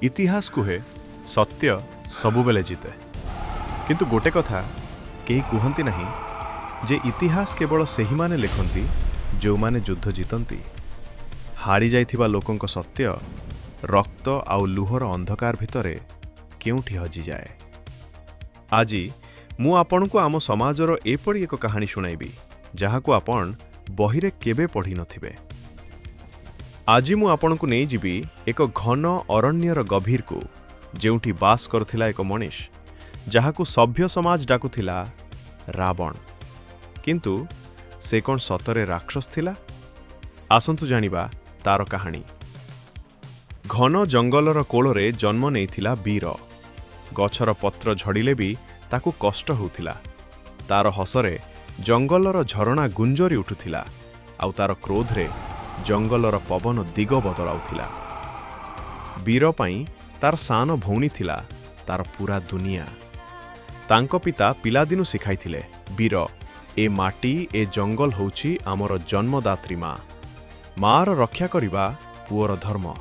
इतिहास कुहे सत्य सबुबेले जीते किंतु गोटे कथा केही कुहंती नहीं जे इतिहास केवल सेही माने लिखंती जो माने युद्ध जीतंती। हारी जाइथिबा लोकंक सत्य रक्त आउ लुहर अंधकार भितरे केउठी हजि जाए। आजी मु आपनकु आम समाजर एपरि एक कहानी सुनाइबी जहाकु आपण बहिरे केबे पढ़ी नथिबे। आज मु आपनकु नै जीवी एक घन अरण्यर गभीर को जेउठी बास करथिला एक मनीष जहाकु सभ्य समाज डाकुथिला रावण। किंतु से कौन सतरे राक्षस थिला? आसंतु जानिबा तार कहानी। घन जंगलर कोଳରେ जन्म नेइथिला वीर। गछर पत्र झड़िले भी ताकु कष्ट होउथिला। तार हसरे जंगलर झरणा गुंजरी उठुथिला आउ तार क्रोधरे जंगलर पवन दिग बदलाउथिला। वीर पई तार सान भौणी थिला तार पूरा दुनिया। तांको पिता पिलादिनु सिखाइथिले वीर ए माटी ए जंगल होउछि आमर जन्मदात्री माँ। मार रक्षा करिबा पुअर धर्म।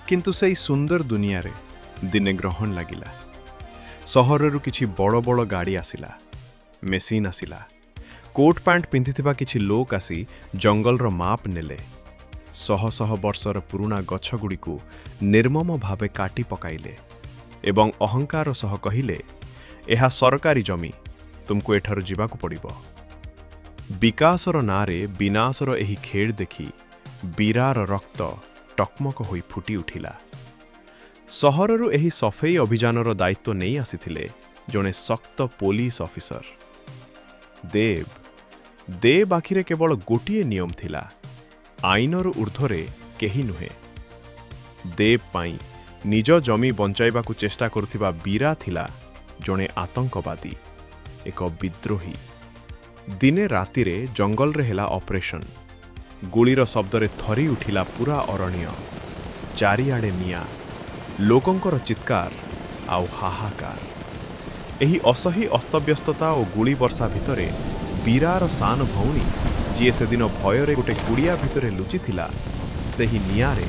किंतु सेई सुंदर दुनिया रे दिने ग्रहण लागिला। सहररु किछि बड़ बड़ गाड़ी आसिला, मेसीन आसिला। कोट पैंट पिंधिथिबा किछि लोक आसी जंगलर माप नेले। शह शह वर्षर पुराना गछगुड़िकु निर्मम भावे काटी पकाइले एवं अहंकार सह कहिले एहा सरकारी जमी, तुमको एठारु जीवाकु पड़िबो। विकासर नारे विनाशर एही खेळ देखि वीरार रक्त टकमक होई फुटी उठिला। सहररु एही सफेई अभियानर दायित्व नहीं आसिथिले जणे सक्त पुलिस ऑफिसर देव। देव आखिरे केवल गोटिए नियम थिला, आईनर ऊर्ध्वरे केही नुहे। देव पाई निज जमी बंचाइबाकु चेष्टा करुथिबा वीरा थिला जणे आतंकवादी, एक विद्रोही। दिने रातिरे जंगल रे हेला ऑपरेशन। गुलीर शब्दरे थरी उठिला पूरा अरण्य। चारिआडे निया, लोकंकर चित्कार आउ हाहाकार। एही असही अस्तव्यस्तता और गुली वर्षा भितरे वीरार सान भौणी जी से दिन भୟରେ गोटे कुड़िया भितरे लुचि थिला सेही नियारे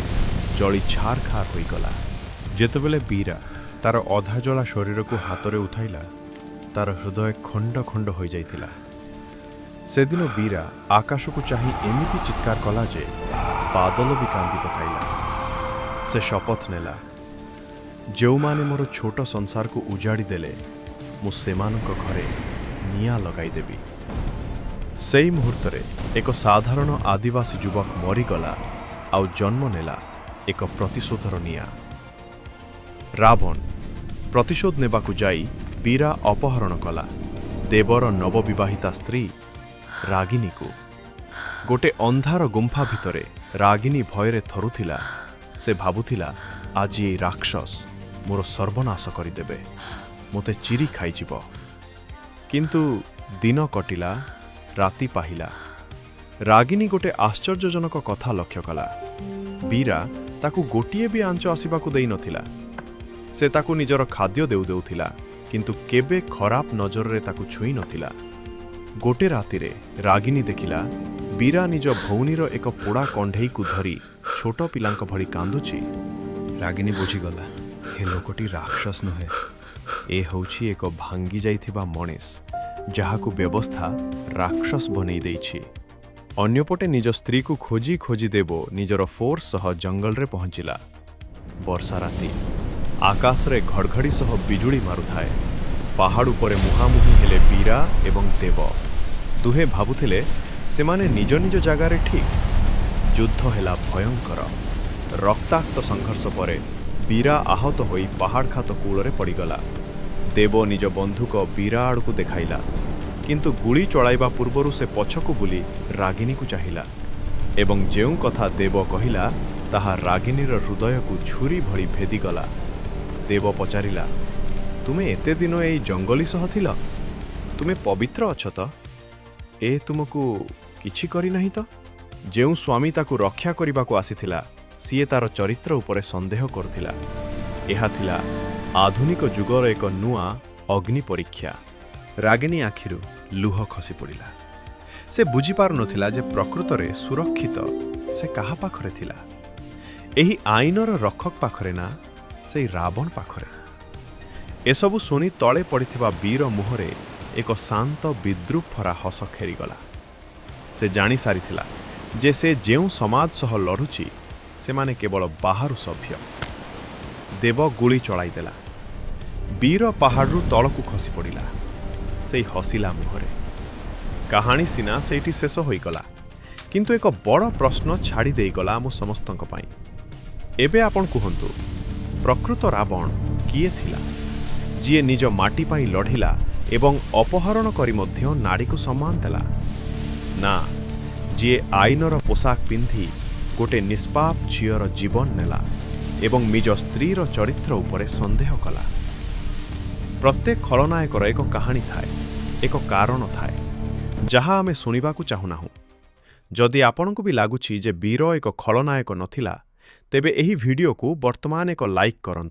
जली छारखार होई गला। जेतेबेले वीरा तार अधा जला शरीर को हातरे उठाइला तार हृदय खंड खंड हो जाइथिला। से दिन वीरा आकाश को चाही एमिति चित्कार कला जे बादल भी कांदी पकाइला। से शपथ नेला, जो माने मोर छोट संसार को उजाड़ी देले मु सेमानक घरे निया लगाई देबी। सेई मुहूर्तरे एक साधारण आदिवासी युवक मरीगला आउ जन्म नेला एक प्रतिशोधर निया। रावण प्रतिशोध नेबाकु जाई वीरा अपहरण कला देवर नवविवाहिता स्त्री रागिनी को। गोटे अंधार गुंफा भितरे रागिनी भयरे थरुथिला। से भाबुथिला आज ये राक्षस मोर सर्वनाश करिदेबे, मोते चिरी खाइजिब। किंतु दिन कटिला, राति पाहिला। रागिनी गोटे आश्चर्यजनक कथा लक्ष्य कला। वीरा ताकू गोटिए भी आंच आसिबाकू देई नथिला। से ताकू निजर खाद्य देउ देउथिला किंतु केबे खराब नजर रे ताकू छुई नथिला। गोटे रातिरे रागिनी देखिला वीरा निज भौनीर एक पोड़ा कंढेई को धरी छोट पिलांक भली कांदुची। रागिनी बुझीगला हे लोकटी राक्षस नुहे, ए होउछि एक भांगी जाइथिबा मनीष जहाकू व्यवस्था राक्षस बनै देइछि। अन्यपटे निज स्त्री को खोजी खोजी देबो निजर फोर्स सह जंगल रे पहुंचिला। वर्षा राति आकाश रे घड़घड़ी सह बिजुली मारुथाए। पहाड़ उपरे मुहामुही हेले वीरा एवं देव। दुहे भाबुथिले सेमाने निज निज जगार ठीक। युद्ध हेला भयंकर। रक्ताक्त संघर्ष परे वीरा आहत होई पहाड़ खात कूलरे पड़ीगला। देव निज बंधुक वीरा आड़कू देखाइला किंतु गुली चलाइबा पूर्वरु से पछकू बुली रागिनी को चाहिला एवं जेउ कथा देव कहिला ताहा रागिनीर हृदय को छुरी भली भेदिगला। देव पचारिला, तुमे एते दिन एई जंगली सह थिल? तुमे पवित्र अछ त? ए तुमको किछि करी नहीं त? जेउ स्वामी ताकू रक्षा करिबाकू आसीथिला सीए तार चरित्र उपरे संदेह करथिला। एहा थिला आधुनिक जुगर एक नुआ अग्नि परीक्षा। रागिनी आखिरु लुह खसी पड़िला। से बुझी पारु नथिला जे प्रकृतरे सुरक्षित से काहा पाखरे थिला। एही आईनर रक्षक पाखरे ना ସେଇ ରାବଣ ପାଖରେ। ଏସବୁ ଶୁଣି ତଳେ ପଡ଼ିଥିବା ବୀର ମୁହଁରେ ଏକ ଶାନ୍ତ ବିଦ୍ରୁପ ଭରା ହସ ଖେଳିଗଲା। ସେ ଜାଣିସାରିଥିଲା ଯେ ସେ ଯେଉଁ ସମାଜ ସହ ଲଢ଼ୁଛି ସେମାନେ କେବଳ ବାହାରୁ ସଭ୍ୟ। ଦେବ ଗୁଳି ଚଳାଇଦେଲା। ବୀର ପାହାଡ଼ରୁ ତଳକୁ ଖସି ପଡ଼ିଲା ସେଇ ହସିଲା ମୁହଁରେ। କାହାଣୀ ସିନା ସେଇଠି ଶେଷ ହୋଇଗଲା, କିନ୍ତୁ ଏକ ବଡ଼ ପ୍ରଶ୍ନ ଛାଡ଼ି ଦେଇଗଲା ଆମ ସମସ୍ତଙ୍କ ପାଇଁ। ଏବେ ଆପଣ କୁହନ୍ତୁ, ପ୍ରକୃତ ରାବଣ କିଏ ଥିଲା? ଯିଏ ନିଜ ମାଟି ପାଇଁ ଲଢ଼ିଲା ଏବଂ ଅପହରଣ କରି ମଧ୍ୟ ନାରୀକୁ ସମ୍ମାନ ଦେଲା? ନା, ଯିଏ ଆଇନର ପୋଷାକ ପିନ୍ଧି ଗୋଟେ ନିଷ୍ପାପ ଝିଅର ଜୀବନ ନେଲା ଏବଂ ନିଜ ସ୍ତ୍ରୀର ଚରିତ୍ର ଉପରେ ସନ୍ଦେହ କଲା? ପ୍ରତ୍ୟେକ ଖଳନାୟକର ଏକ କାହାଣୀ ଥାଏ, ଏକ କାରଣ ଥାଏ, ଯାହା ଆମେ ଶୁଣିବାକୁ ଚାହୁଁନାହୁଁ। ଯଦି ଆପଣଙ୍କୁ ବି ଲାଗୁଛି ଯେ ବୀର ଏକ ଖଳନାୟକ ନଥିଲା, ତେବେ ଏହି ଭିଡିଓକୁ ବର୍ତ୍ତମାନ ଏକ ଲାଇକ୍ କରନ୍ତୁ।